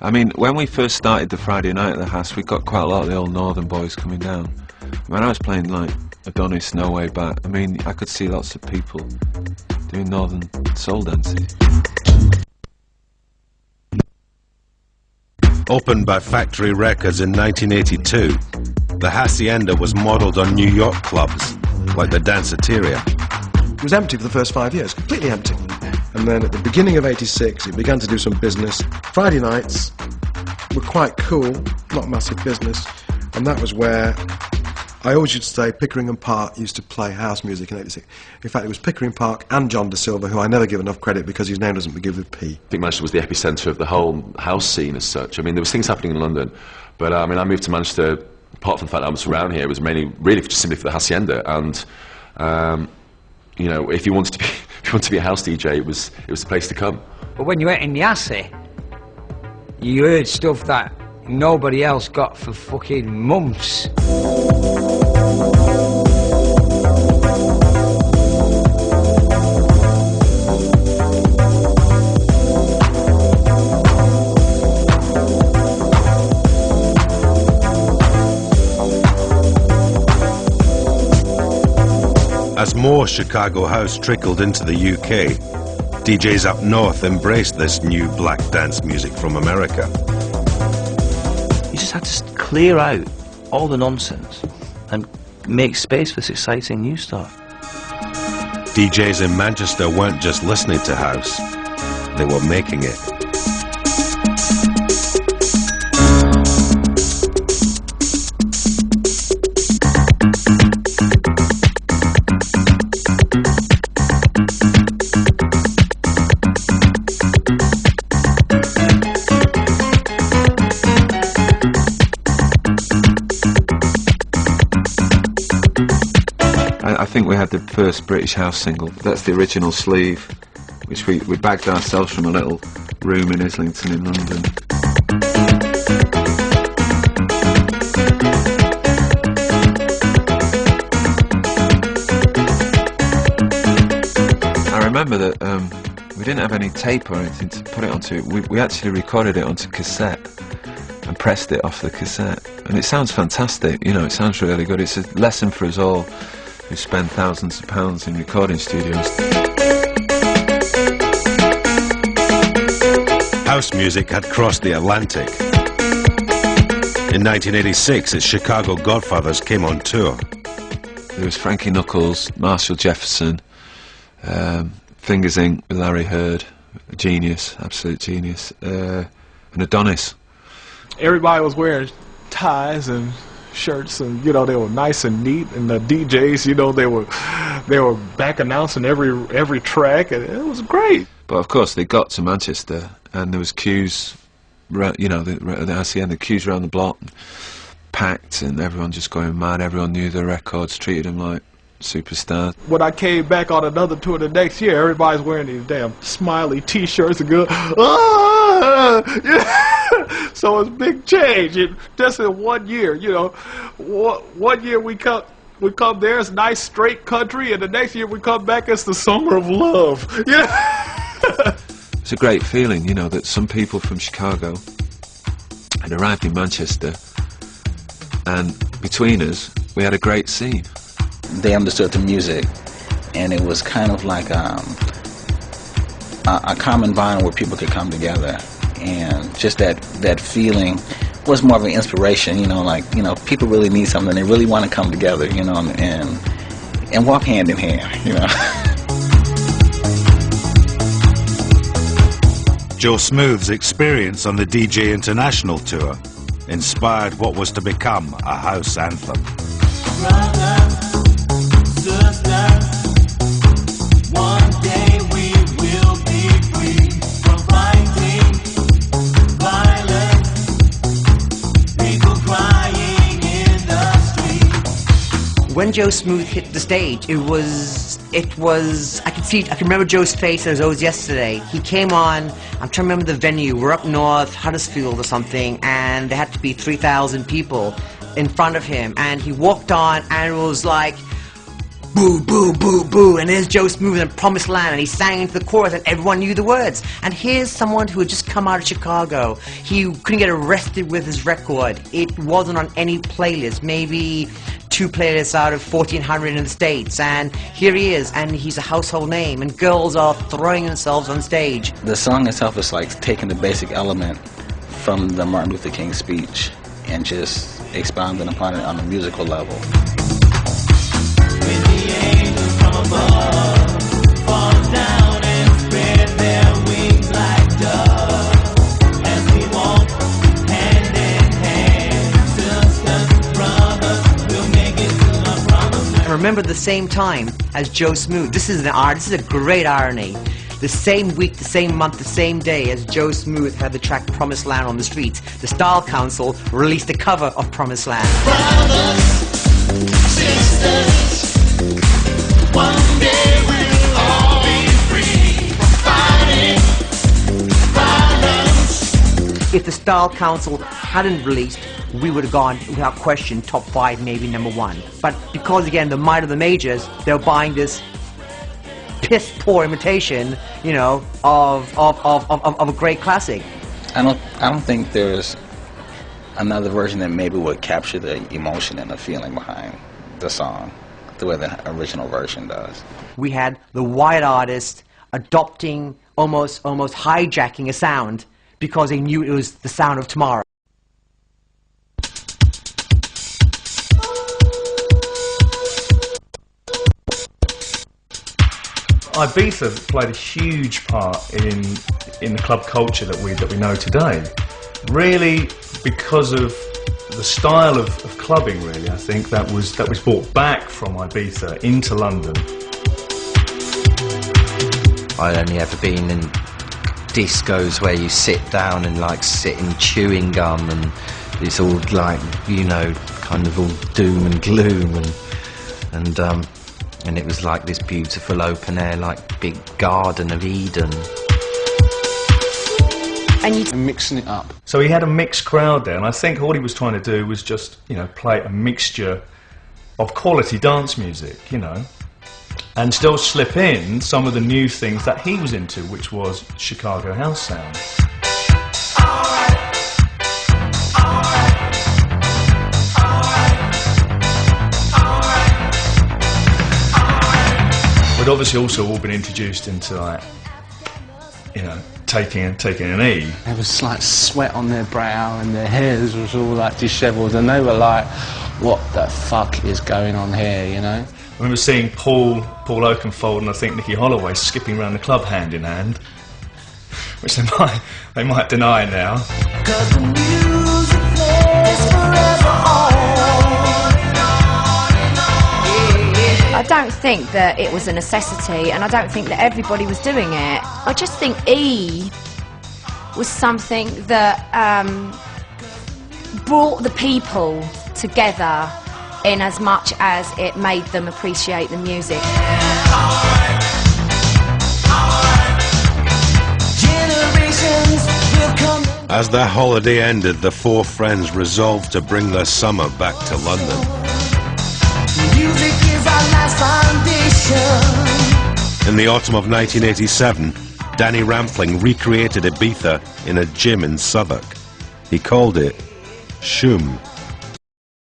I mean, when we first started the Friday night at the house, we got quite a lot of the old northern boys coming down. When I was playing like Adonis, No Way Back, I mean, I could see lots of people doing northern soul dances. Opened by Factory Records in 1982, the Hacienda was modelled on New York clubs, like the Danceteria. It was empty for the first 5 years, completely empty. And then at the beginning of '86, it began to do some business. Friday nights were quite cool, not massive business. And that was where I always used to say Pickering and Park used to play house music in '86. In fact, it was Pickering Park and John De Silva, who I never give enough credit because his name doesn't begin with P. I think Manchester was the epicentre of the whole house scene as such. I mean, there was things happening in London, but I mean, I moved to Manchester, apart from the fact that I was around here, it was mainly, really, just simply for the Hacienda. And, you know, if you wanted to be a house DJ, it was the place to come. But when you went in the Assy, you heard stuff that nobody else got for fucking months. As more Chicago house trickled into the UK, DJs up north embraced this new black dance music from America. You just had to clear out all the nonsense and make space for this exciting new stuff. DJs in Manchester weren't just listening to house, they were making it. I think we had the first British house single. That's the original Sleeve, which we bagged ourselves from a little room in Islington in London. I remember that we didn't have any tape or anything to put it onto. We actually recorded it onto cassette and pressed it off the cassette. And it sounds fantastic, you know, it sounds really good. It's a lesson for us all who spend thousands of pounds in recording studios. House music had crossed the Atlantic. In 1986, its Chicago Godfathers came on tour. There was Frankie Knuckles, Marshall Jefferson, Fingers Inc. with Larry Heard, a genius, absolute genius, and Adonis. Everybody was wearing ties and shirts, and you know, they were nice and neat, and the DJs, you know, they were back announcing every track, and it was great. But of course they got to Manchester and there was queues, you know, the Hacienda, queues around the block, packed, and everyone just going mad. Everyone knew the records, treated them like superstars. When I came back on another tour the next year, everybody's wearing these damn smiley t-shirts and go, ah! Yeah. So it's a big change. Just in 1 year, you know. 1 year we come there, it's nice straight country, and the next year we come back, it's the summer of love. Yeah. It's a great feeling, you know, that some people from Chicago had arrived in Manchester, and between us, we had a great scene. They understood the music, and it was kind of like a common bond where people could come together, and just that feeling was more of an inspiration, you know, like, you know, people really need something, they really want to come together, you know, and walk hand in hand, you know. Joe Smooth's experience on the DJ International tour inspired what was to become a house anthem. One day we will be free from fighting violence, people crying in the street. When Joe Smooth hit the stage, it was, I can remember Joe's face as it was yesterday. He came on, I'm trying to remember the venue, we're up north, Huddersfield or something, and there had to be 3,000 people in front of him, and he walked on and it was like, boo, boo, boo, boo, and there's Joe Smooth in Promised Land, and he sang into the chorus and everyone knew the words. And here's someone who had just come out of Chicago. He couldn't get arrested with his record. It wasn't on any playlist, maybe 2 playlists out of 1,400 in the States, and here he is, and he's a household name, and girls are throwing themselves on stage. The song itself is like taking the basic element from the Martin Luther King speech and just expounding upon it on a musical level. When the angels from above fall down and spread their wings like doves, as we walk hand in hand, sisters, brothers, we'll make it to the promised land. And remember, the same time as Joe Smooth, this is a great irony. The same week, the same month, the same day as Joe Smooth had the track Promised Land on the streets, the Style Council released a cover of Promised Land. Brothers, sisters, one day we'll all be free from fighting violence. If the Style Council hadn't released, we would have gone, without question, top 5, maybe number 1. But because, again, the might of the majors, they're buying this piss-poor imitation, you know, of a great classic. I don't think there's another version that maybe would capture the emotion and the feeling behind the song the way the original version does. We had the white artist adopting, almost hijacking a sound because they knew it was the sound of tomorrow. Ibiza played a huge part in the club culture that we know today. Really, because of the style of clubbing, really, I think that was brought back from Ibiza into London. I'd only ever been in discos where you sit down and like sit and chewing gum, and it's all like, you know, kind of all doom and gloom, and it was like this beautiful open air, like big Garden of Eden. And mixing it up. So he had a mixed crowd there, and I think all he was trying to do was just, you know, play a mixture of quality dance music, you know, and still slip in some of the new things that he was into, which was Chicago house sound. We'd obviously also all been introduced into, like, you know, taking an E. There was like sweat on their brow and their hairs was all like dishevelled, and they were like, what the fuck is going on here, you know? I remember seeing Paul Oakenfold and I think Nicky Holloway skipping around the club hand in hand, which they might deny now. 'Cause the music plays forever on. I don't think that it was a necessity, and I don't think that everybody was doing it. I just think E was something that brought the people together in as much as it made them appreciate the music. As their holiday ended, the 4 friends resolved to bring their summer back to London. Music is our last foundation. In the autumn of 1987, Danny Rampling recreated Ibiza in a gym in Southwark. He called it Shoom.